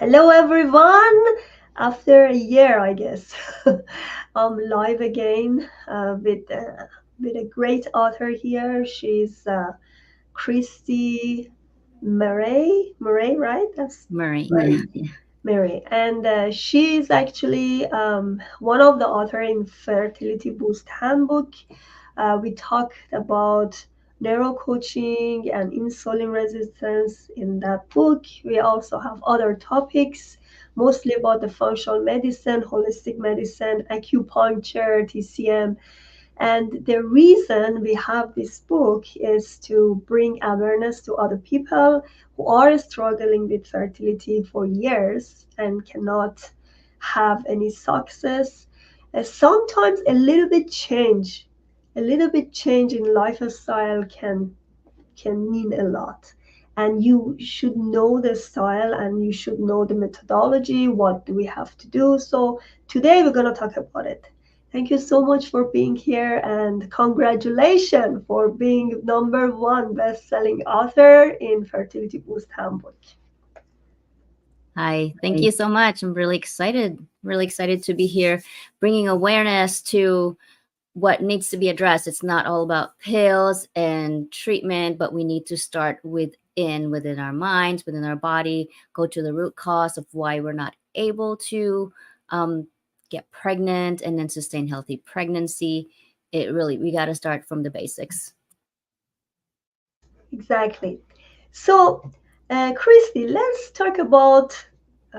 Hello, everyone. After a year, I guess, I'm live again with a great author here. She's Christy Murray. Murray, right? That's Murray. right. Yeah. Mary, and she is actually one of the author in Fertility Boost Handbook. We talked about neurocoaching and insulin resistance in that book. We also have other topics, mostly about the functional medicine, holistic medicine, acupuncture, TCM, and the reason we have this book is to bring awareness to other people who are struggling with fertility for years and cannot have any success. Sometimes a little bit change in lifestyle can mean a lot. And you should know the style and you should know the methodology. What do we have to do? So today we're going to talk about it. Thank you so much for being here and congratulations for being number one best-selling author in Fertility Boost Handbook. Hi. Thank you so much. I'm really excited. Really excited to be here, bringing awareness to what needs to be addressed. It's not all about pills and treatment, but we need to start within our minds, within our body, go to the root cause of why we're not able to um, get pregnant and then sustain healthy pregnancy. We got to start from the basics. Exactly. So, Christy, let's talk about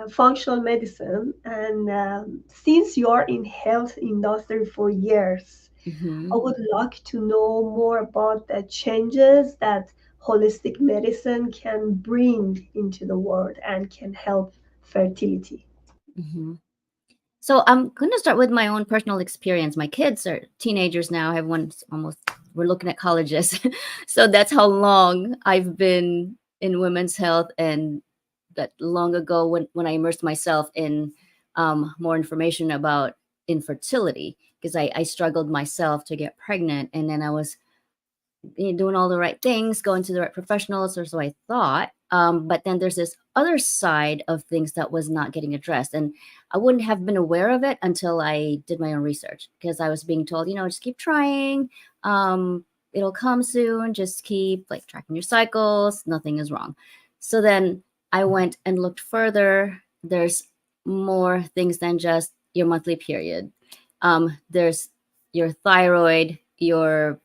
functional medicine. And since you're in health industry for years, I Hmm. would like to know more about the changes that holistic medicine can bring into the world and can help fertility. Hmm. So I'm going to start with my own personal experience. My kids are teenagers now. I have one almost, we're looking at colleges. So that's how long I've been in women's health. And that long ago when I immersed myself in more information about infertility, because I struggled myself to get pregnant. And then I was doing all the right things, going to the right professionals, or so I thought. But then there's this other side of things that was not getting addressed. And I wouldn't have been aware of it until I did my own research because I was being told, just keep trying. It'll come soon. Just keep like tracking your cycles. Nothing is wrong. So then I went and looked further. There's more things than just your monthly period. There's your thyroid, your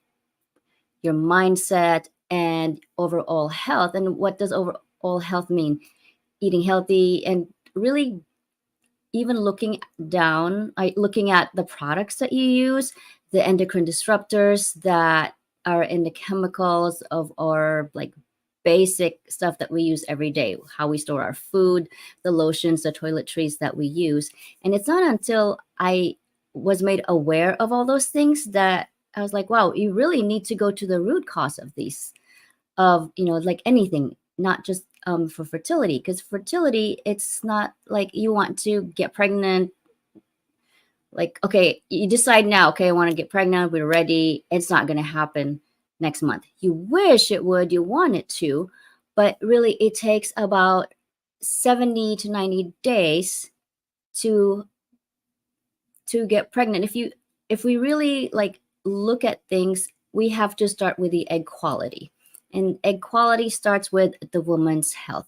mindset and overall health. And what does overall health mean? Eating healthy and really even looking at the products that you use, the endocrine disruptors that are in the chemicals of our like basic stuff that we use every day, how we store our food, the lotions, the toiletries that we use. And it's not until I was made aware of all those things that I was like, wow, you really need to go to the root cause of these, of, like anything, not just for fertility. Because fertility, it's not like you want to get pregnant. Like, okay, you decide now, okay, I want to get pregnant, we're ready. It's not going to happen next month. You wish it would, you want it to, but really it takes about 70 to 90 days to get pregnant. If we really like look at things, we have to start with the egg quality. And egg quality starts with the woman's health.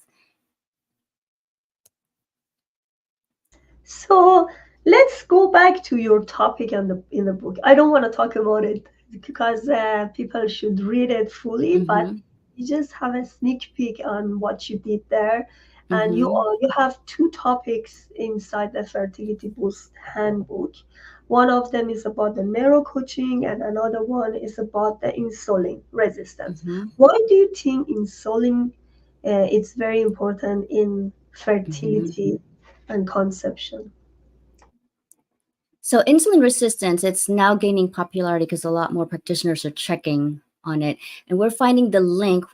So let's go back to your topic in the book. I don't want to talk about it because people should read it fully, but Mm-hmm. you just have a sneak peek on what you did there. And Mm-hmm. you have two topics inside the Fertility Boost Handbook. One of them is about the neuro coaching, and another one is about the insulin resistance. Mm-hmm. Why do you think insulin is very important in Mm-hmm. fertility and conception? So insulin resistance, it's now gaining popularity because a lot more practitioners are checking on it. And we're finding the link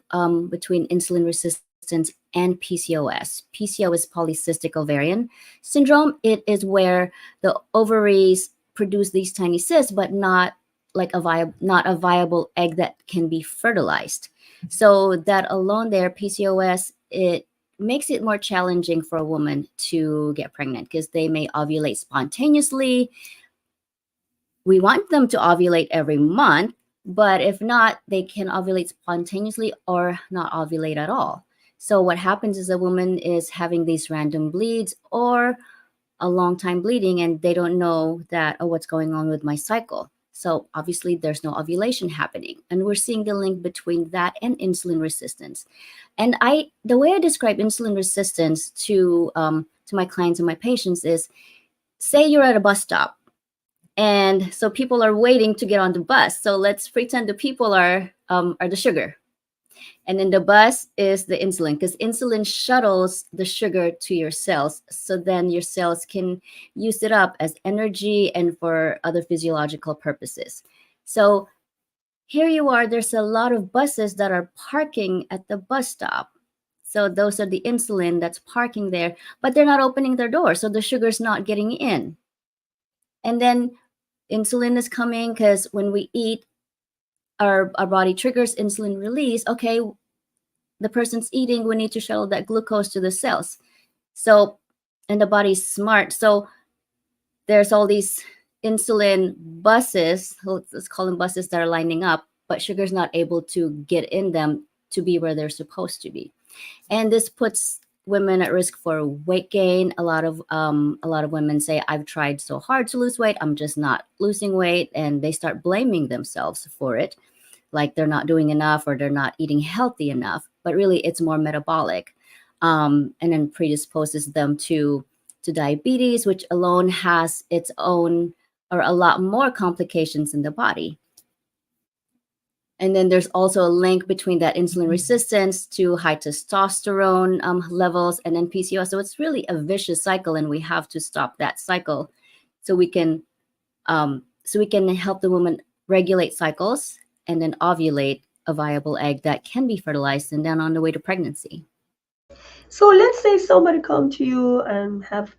between insulin resistance and PCOS. PCO is polycystic ovarian syndrome. It is where the ovaries produce these tiny cysts, but not a viable egg that can be fertilized. So that alone there, PCOS, it makes it more challenging for a woman to get pregnant because they may ovulate spontaneously. We want them to ovulate every month, but if not, they can ovulate spontaneously or not ovulate at all. So what happens is a woman is having these random bleeds or a long time bleeding, and they don't know that, oh, what's going on with my cycle. So obviously there's no ovulation happening. And we're seeing the link between that and insulin resistance. And the way I describe insulin resistance to my clients and my patients is, say you're at a bus stop, and so people are waiting to get on the bus. So let's pretend the people are the sugar, and then the bus is the insulin, because insulin shuttles the sugar to your cells. So then your cells can use it up as energy and for other physiological purposes. So here you are, there's a lot of buses that are parking at the bus stop. So those are the insulin that's parking there, but they're not opening their door. So the sugar's not getting in. And then insulin is coming because when we eat, our body triggers insulin release. Okay, the person's eating, we need to shuttle that glucose to the cells. So, and the body's smart. So there's all these insulin buses, let's call them buses, that are lining up, but sugar's not able to get in them to be where they're supposed to be. And this puts women at risk for weight gain. A lot of women say, I've tried so hard to lose weight, I'm just not losing weight, and they start blaming themselves for it, like they're not doing enough or they're not eating healthy enough. But really, it's more metabolic, and then predisposes them to diabetes, which alone has its own or a lot more complications in the body. And then there's also a link between that insulin resistance to high testosterone levels and then PCOS. So it's really a vicious cycle, and we have to stop that cycle so we can help the woman regulate cycles and then ovulate a viable egg that can be fertilized and then on the way to pregnancy. So let's say somebody come to you and have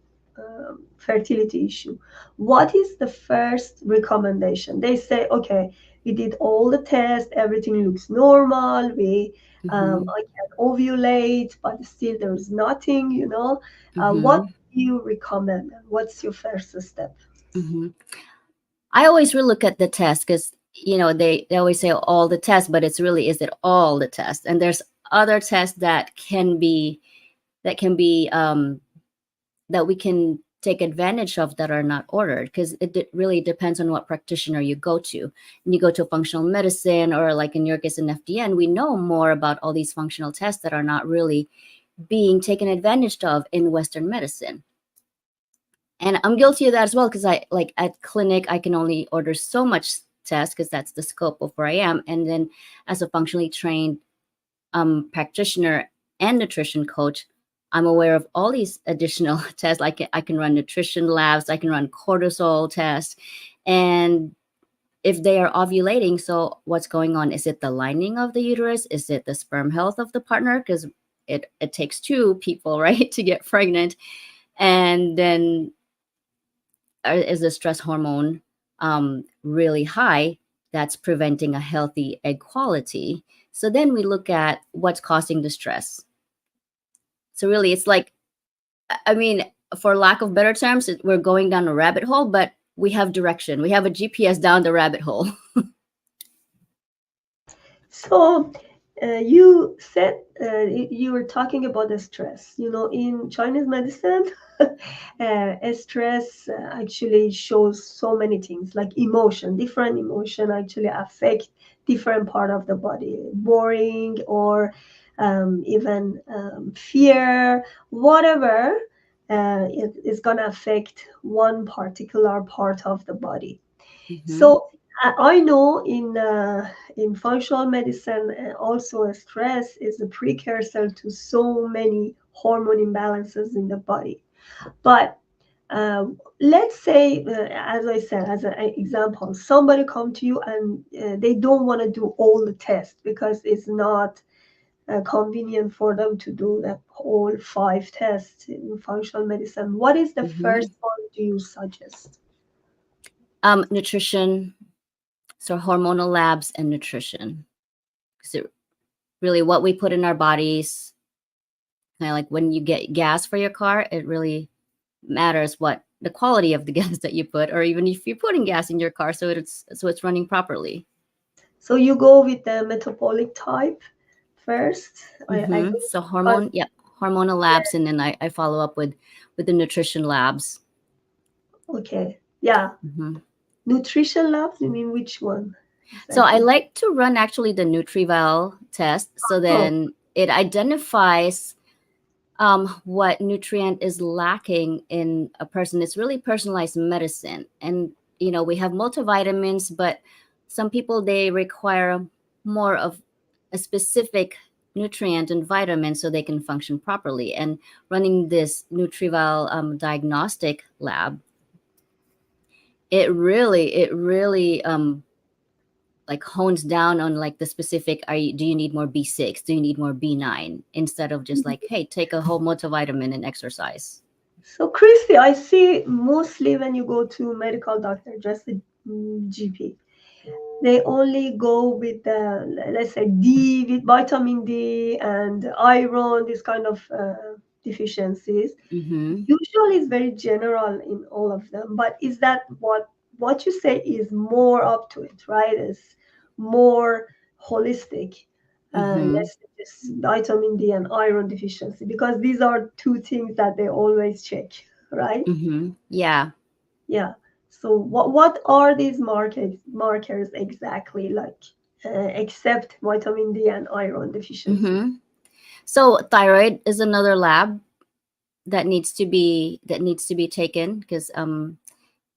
fertility issue. What is the first recommendation? They say, okay, we did all the tests, everything looks normal. Mm-hmm. I can ovulate, but still there is nothing. What Mm-hmm. do you recommend? What's your first step? Mm-hmm. I always relook at the test because they always say all the tests, but it's really, is it all the tests? And there's other tests that can be that we can take advantage of that are not ordered, because it really depends on what practitioner you go to. And you go to functional medicine, or like in your case in FDN, we know more about all these functional tests that are not really being taken advantage of in Western medicine. And I'm guilty of that as well, because I, like, at clinic I can only order so much test because that's the scope of where I am. And then as a functionally trained practitioner and nutrition coach, I'm aware of all these additional tests. Like I can run nutrition labs, I can run cortisol tests, and if they are ovulating, so what's going on? Is it the lining of the uterus? Is it the sperm health of the partner? Because it takes two people, right, to get pregnant. And then is the stress hormone really high? That's preventing a healthy egg quality. So then we look at what's causing the stress. So really, it's like, I mean, for lack of better terms, we're going down a rabbit hole, but we have direction. We have a GPS down the rabbit hole. So you said you were talking about the stress. In Chinese medicine, stress actually shows so many things, like emotion. Different emotion actually affect different part of the body. Boring or even fear, whatever. It is going to affect one particular part of the body. Mm-hmm. So I know in functional medicine, also stress is a precursor to so many hormone imbalances in the body. But let's say, as I said, as an example, somebody come to you and they don't want to do all the tests because it's not convenient for them to do the whole 5 tests in functional medicine. What is the Mm-hmm. first one do you suggest? Nutrition, so hormonal labs and nutrition. Because really what we put in our bodies Kind of like when you get gas for your car, it really matters what the quality of the gas that you put, or even if you're putting gas in your car, so it's running properly. So you go with the metabolic type first. I go So because hormone, yeah, hormonal labs, and then I follow up with the nutrition labs. okay, yeah, hmm nutrition labs. You mean which one So I exactly? like to run actually the Nutrival test. So Oh, then it identifies what nutrient is lacking in a person. It's really personalized medicine. And, we have multivitamins, but some people, they require more of a specific nutrient and vitamin so they can function properly. And running this Nutrival diagnostic lab, it really like hones down on like the specific, do you need more B6, do you need more B9, instead of just like, hey, take a whole multivitamin and exercise. so Christy, I see mostly when you go to medical doctor, just the GP, they only go with the, let's say, D, with vitamin D and iron, this kind of deficiencies. Mm-hmm. Usually it's very general in all of them, but is that what you say is more up to it, right? Is more holistic. Mm-hmm. Let's say this vitamin D and iron deficiency, because these are two things that they always check, right? Mm-hmm. Yeah. Yeah. So what are these markers exactly, like except vitamin D and iron deficiency? Mm-hmm. So thyroid is another lab that needs to be taken, because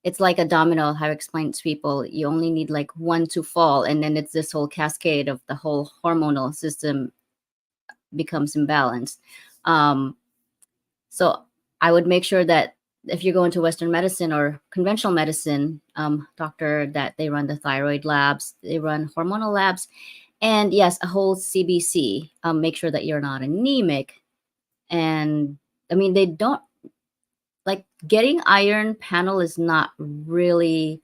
it's like a domino. How I explain to people, you only need like one to fall, and then it's this whole cascade of the whole hormonal system becomes imbalanced. um So I would make sure that if you're going to Western medicine or conventional medicine, doctor, that they run the thyroid labs, they run hormonal labs, and yes, a whole CBC. Make sure that you're not anemic. And I mean, they don't like getting iron panel is not really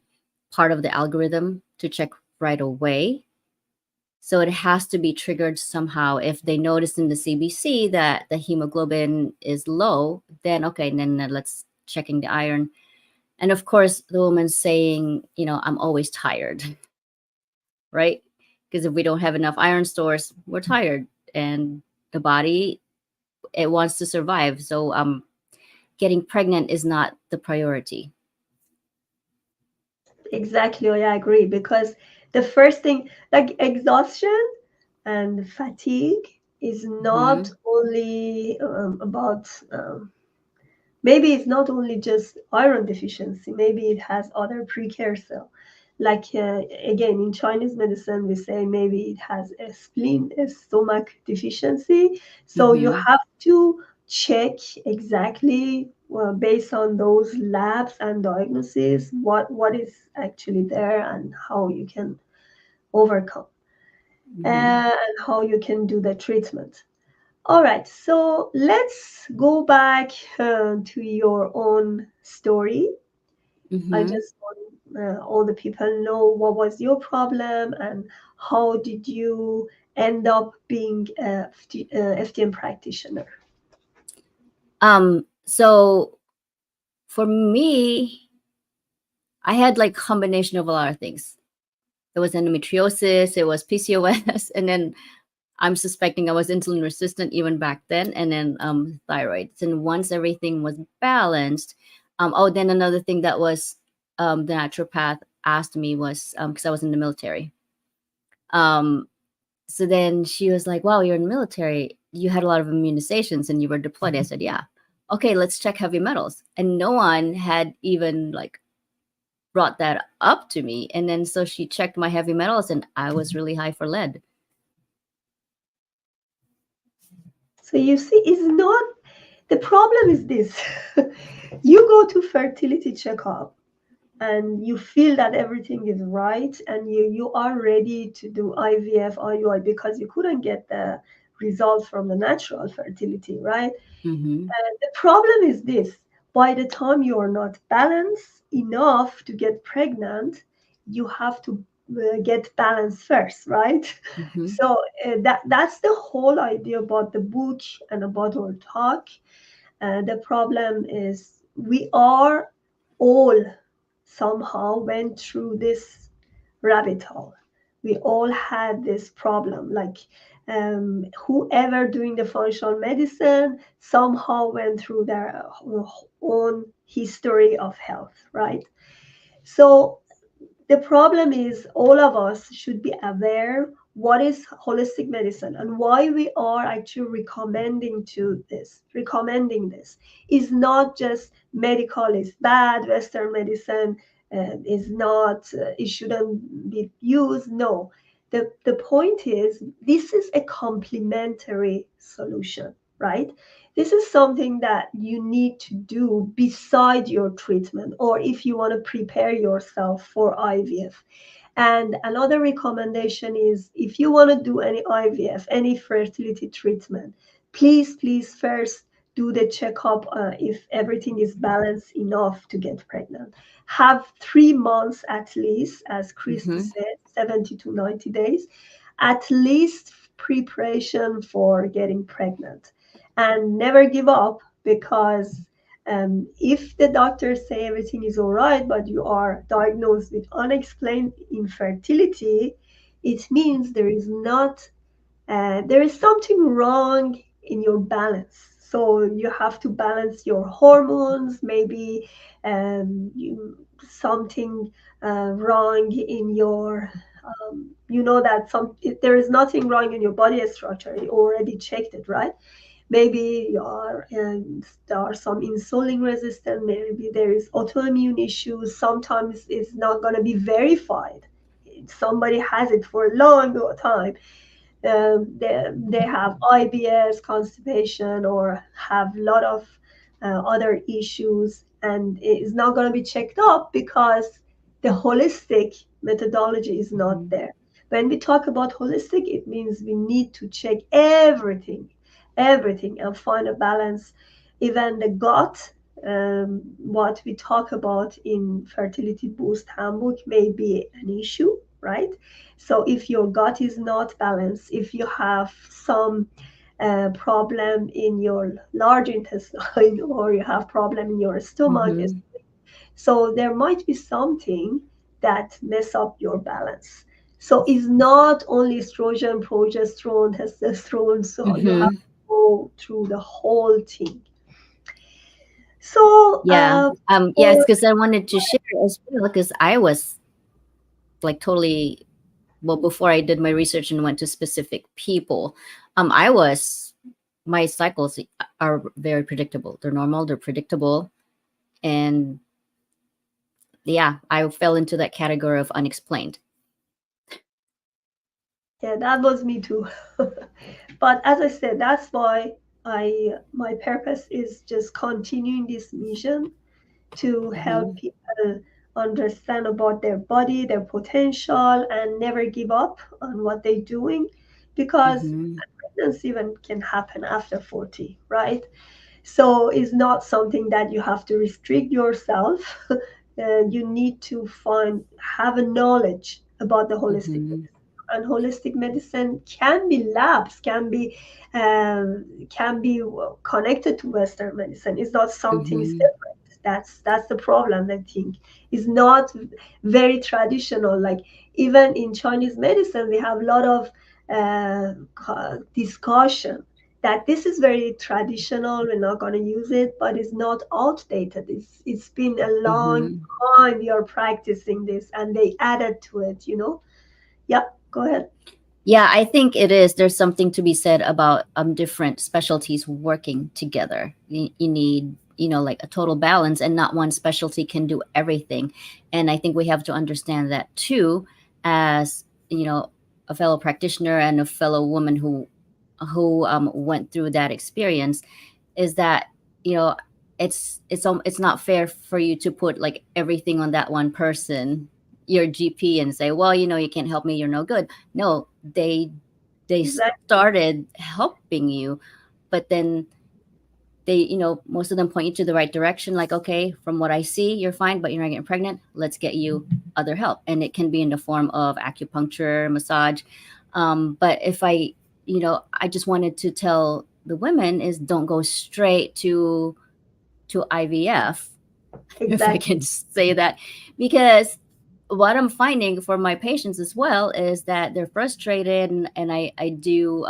part of the algorithm to check right away. So it has to be triggered somehow. If they notice in the CBC that the hemoglobin is low, then okay, then let's checking the iron. And of course, the woman saying, I'm always tired, right? Because if we don't have enough iron stores, we're tired, and the body, it wants to survive. So getting pregnant is not the priority. Exactly, I agree, because the first thing, like exhaustion and fatigue, is not hmm only about maybe it's not only just iron deficiency, maybe it has other precursor. Like again, in Chinese medicine, we say maybe it has a spleen, a stomach deficiency. So you hmm have to check exactly, well, based on those labs and diagnoses, what is actually there and how you can overcome, hmm and how you can do the treatment. All right, so let's go back to your own story. I hmm just want all the people know what was your problem and how did you end up being a FDN practitioner. So for me, I had like combination of a lot of things. It was endometriosis, it was PCOS, and then I'm suspecting I was insulin resistant even back then, and then thyroid. And once everything was balanced, then another thing that was the naturopath asked me was, because I was in the military. Um, so then she was like, "Wow, you're in the military. You had a lot of immunizations, and you were deployed." I said, "Yeah." Okay, let's check heavy metals, and no one had even like brought that up to me. And then so she checked my heavy metals, and I was really high for lead. So you see, it's not, the problem is this. You go to fertility checkup and you feel that everything is right and you are ready to do IVF, IUI, because you couldn't get the results from the natural fertility, right? hmm The problem is this: by the time you are not balanced enough to get pregnant, you have to get balanced first, right? Mm-hmm. So that's the whole idea about the book and about our talk. The problem is we are all somehow went through this rabbit hole. We all had this problem. Like whoever doing the functional medicine somehow went through their own history of health, right? So the problem is all of us should be aware what is holistic medicine and why we are actually recommending this is not just medical is bad, western medicine is not it shouldn't be used. No, the point is this is a complementary solution, right? This is something that you need to do beside your treatment or if you want to prepare yourself for IVF. And another recommendation is if you want to do any IVF, any fertility treatment, please first do the checkup if everything is balanced enough to get pregnant. Have 3 months at least, as Christy Mm-hmm. said, 70 to 90 days, at least preparation for getting pregnant. And never give up because if the doctors say everything is all right, but you are diagnosed with unexplained infertility, it means there is something wrong in your balance. So you have to balance your hormones, maybe something wrong in your you know that there is nothing wrong in your body structure. You already checked it, right? Maybe you are and there are some insulin resistant, maybe there is autoimmune issues. Sometimes it's not going to be verified, somebody has it for a long time. They have IBS, constipation, or have a lot of other issues, and it is not going to be checked up because the holistic methodology is not Mm-hmm. there. When we talk about holistic, it means we need to check everything, and find a balance. Even the gut, what we talk about in Fertility Boost Handbook, may be an issue, right? So if your gut is not balanced, if you have some problem in your large intestine or you have problem in your stomach, Mm-hmm. so there might be something that mess up your balance. So it's not only estrogen, progesterone, testosterone. So you have Mm-hmm. to go through the whole thing. So Yeah. Yeah, it's for because I wanted to share as well because I was like totally well before I did my research and went to specific people. I was my cycles are very predictable. They're normal, they're predictable, and yeah, I fell into that category of unexplained. yeah, that was me too. But as I said, that's why my purpose is just continuing this mission to help Mm-hmm. people understand about their body, their potential, and never give up on what they're doing, because Mm-hmm. pregnancy even can happen after 40, right? So it's not something that you have to restrict yourself. You need to have a knowledge about the holistic Mm-hmm. medicine. And holistic medicine can be labs, can be connected to Western medicine. It's not something Mm-hmm. separate. That's the problem. I think it's not very traditional. Like even in Chinese medicine, we have a lot of discussion that this is very traditional, we're not going to use it, but it's not outdated. It's been a long Mm-hmm. time we are practicing this and they added to it. Yeah, go ahead. Yeah, I think it is. There's something to be said about different specialties working together. You need, like a total balance, and not one specialty can do everything. And I think we have to understand that too, as a fellow practitioner and a fellow woman who went through that experience, is that you know it's not fair for you to put like everything on that one person, your GP, and say, well, you can't help me, you're no good. No, they Exactly. started helping you, but then they, most of them point you to the right direction. Like, okay, from what I see, you're fine, but you're not getting pregnant. Let's get you other help. And it can be in the form of acupuncture, massage. But if I just wanted to tell the women is don't go straight to IVF, if I Exactly. can say that, because what I'm finding for my patients as well is that they're frustrated, and I do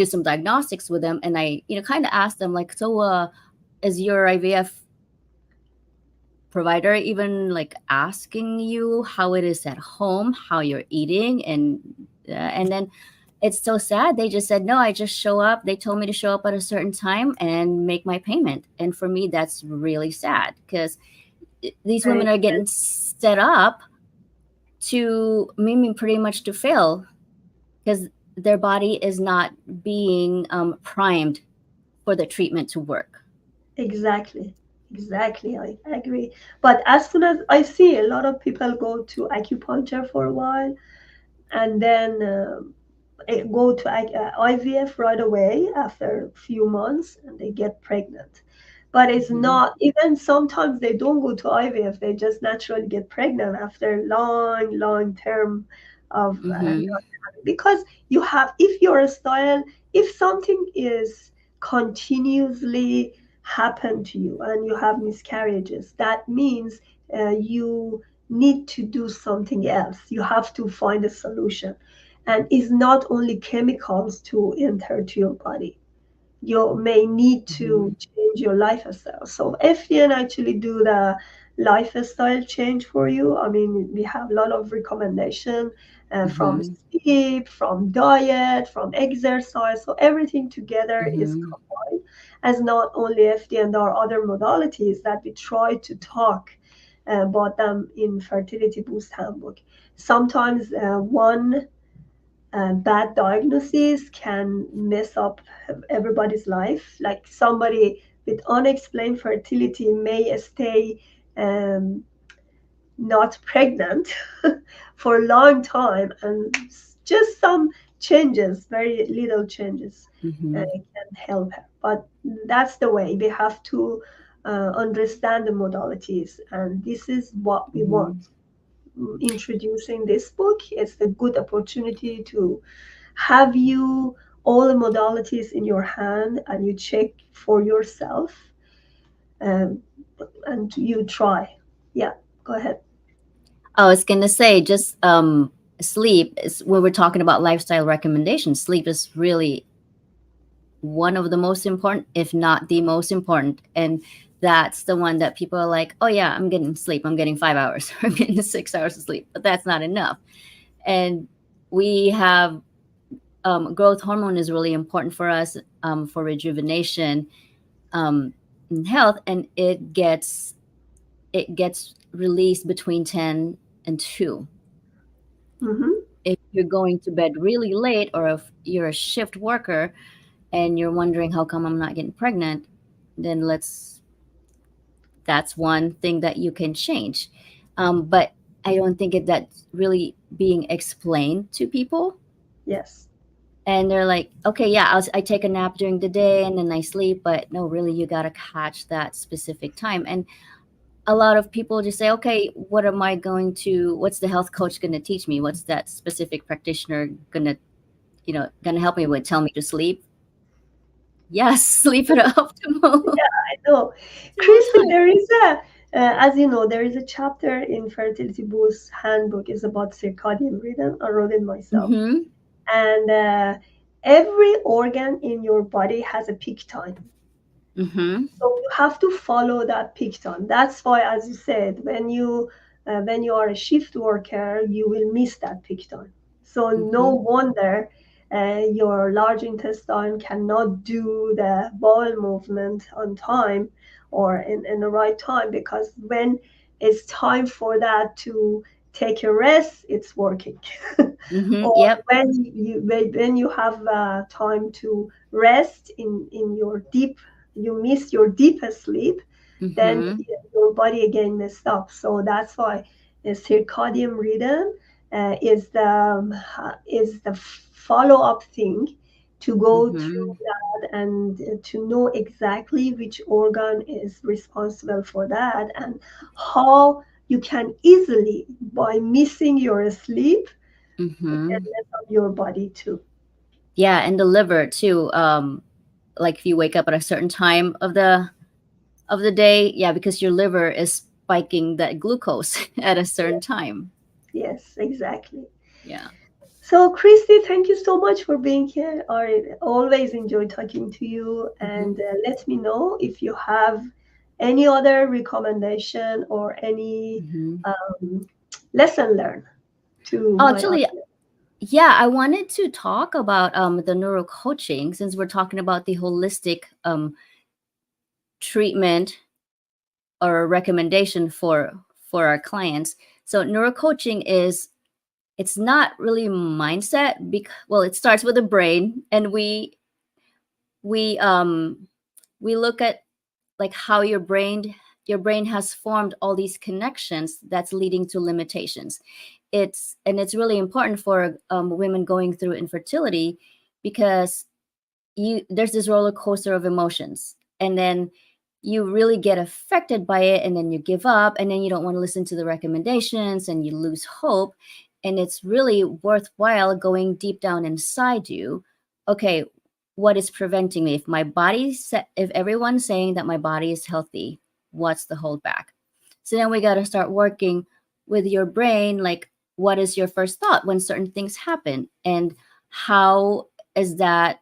some diagnostics with them, and I kind of ask them like, so is your IVF provider even like asking you how it is at home, how you're eating, and then it's so sad. They just said, no, I just show up. They told me to show up at a certain time and make my payment. And for me, that's really sad because these women Very, are getting set up to maybe pretty much to fail because their body is not being primed for the treatment to work. exactly. Exactly. I agree. But as soon as I see a lot of people go to acupuncture for a while and then go to IVF right away after a few months and they get pregnant. But it's Hmm. not, even sometimes they don't go to IVF, they just naturally get pregnant after long, long term of Hmm. not having. Because you have, if your style, if something is continuously happen to you and you have miscarriages, that means you need to do something else. You have to find a solution, and it's not only chemicals to enter to your body. You may need Hmm. to change your lifestyle. So FDN actually do the lifestyle change for you. I mean, we have a lot of recommendation from Hmm. sleep, from diet, from exercise. So everything together is Hmm. combined as not only FDN, there are other modalities that we try to talk about them in Fertility Boost Handbook. Sometimes one bad diagnosis can mess up everybody's life. Like somebody with unexplained fertility may stay um, not pregnant for a long time, and just some changes, very little changes, Hmm. can help her. But that's the way we have to understand the modalities, and this is what we want. Hmm. Introducing this book is a good opportunity to have you all the modalities in your hand and you check for yourself, um, and you try. Yeah, go ahead. I was gonna say just sleep is when we're talking about lifestyle recommendations. Sleep is really one of the most important, if not the most important. And that's the one that people are like, oh, yeah, I'm getting sleep. I'm getting 5 hours. I'm getting 6 hours of sleep. But that's not enough. And we have growth hormone is really important for us for rejuvenation um, and health. And it gets released between 10 and 2. Mm-hmm. If you're going to bed really late, or if you're a shift worker and you're wondering how come I'm not getting pregnant, then that's one thing that you can change. But I don't think that's really being explained to people. Yes. And they're like, okay, yeah, I take a nap during the day and then I sleep. But no, really, you got to catch that specific time. And a lot of people just say, okay, what's the health coach going to teach me? What's that specific practitioner going to help me with? Tell me to sleep? Yes, sleep at optimal. I know. It's more Christy, time. there is as you know, there is a chapter in Fertility Boost Handbook is about circadian rhythm. I wrote it myself. Mm-hmm. And every organ in your body has a peak time. Mm-hmm. So you have to follow that peak time. That's why, as you said, when you are a shift worker, you will miss that peak time. So no Mm-hmm. wonder your large intestine cannot do the bowel movement on time or in the right time, because when it's time for that to take a rest, it's working. Mm-hmm. Or Yep. when you have time to rest in your deep, you miss your deepest sleep, then Mm-hmm. your body again messed up. So that's why the circadian rhythm is the follow up thing to go through Mm-hmm. that and to know exactly which organ is responsible for that, and how you can easily, by missing your sleep, you can Mm-hmm. mess up your body too. Yeah, and the liver too. Like if you wake up at a certain time of the day, yeah, because your liver is spiking that glucose at a certain time. Yes, exactly. Yeah. So, Christy, thank you so much for being here. I always enjoy talking to you. Mm-hmm. And let me know if you have any other recommendation or any Mm-hmm. um, lesson learned to Oh, my actually, audience. yeah, I wanted to talk about the neuro coaching since we're talking about the holistic treatment or recommendation for our clients. So neuro coaching is, it's not really mindset because, well, it starts with the brain, and we um we look at like how your brain has formed all these connections that's leading to limitations. It's really important for women going through infertility because you there's this roller coaster of emotions, and then you really get affected by it, and then you give up, and then you don't want to listen to the recommendations, and you lose hope. And it's really worthwhile going deep down inside you. Okay, what is preventing me? If everyone's saying that my body is healthy, what's the holdback? So then we got to start working with your brain, like what is your first thought when certain things happen, and how is that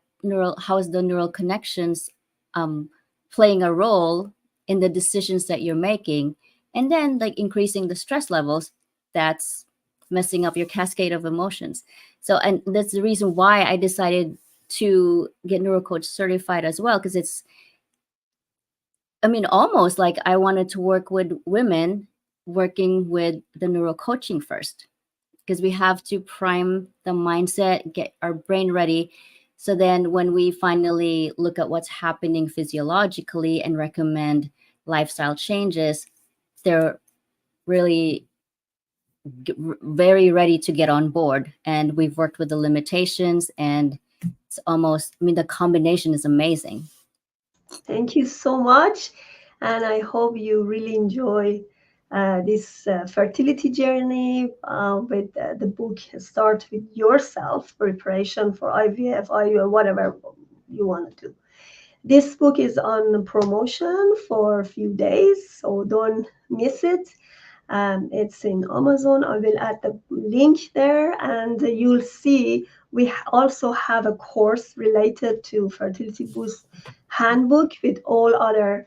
how is the neural connections um, playing a role in the decisions that you're making, and then like increasing the stress levels that's messing up your cascade of emotions. So, and that's the reason why I decided to get neurocoach certified as well, because almost like I wanted to work with women working with the neuro coaching first, because we have to prime the mindset, get our brain ready. So then when we finally look at what's happening physiologically and recommend lifestyle changes, they're really very ready to get on board. And we've worked with the limitations, and it's almost, the combination is amazing. Thank you so much. And I hope you really enjoy this fertility journey with the book Start With Yourself, Preparation for IVF, IUL, whatever you want to do. This book is on promotion for a few days, so don't miss it. It's in Amazon. I will add the link there, and you'll see we also have a course related to Fertility Boost Handbook with all other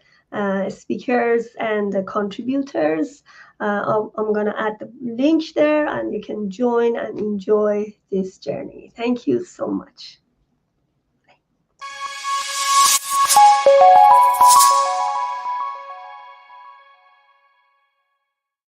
speakers and contributors. I'm going to add the link there, and you can join and enjoy this journey. Thank you so much.